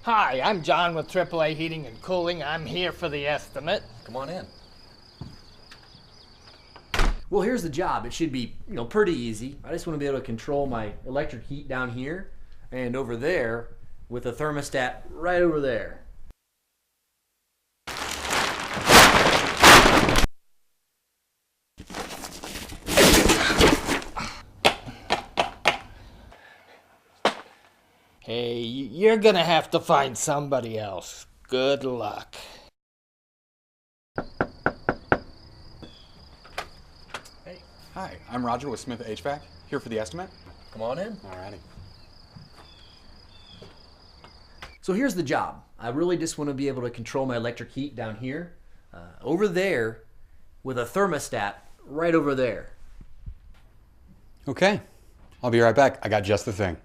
Hi, I'm John with AAA Heating and Cooling. I'm here for the estimate. Come on in. Well, here's the job. It should be, pretty easy. I just want to be able to control my electric heat down here and over there with a thermostat right over there. Hey, you're gonna have to find somebody else. Good luck. Hey, Hi, I'm Roger with Smith HVAC, here for the estimate. come on in. Alrighty. So here's the job. I really just want to be able to control my electric heat down here, over there, with a thermostat right over there. Okay, I'll be right back. I got just the thing.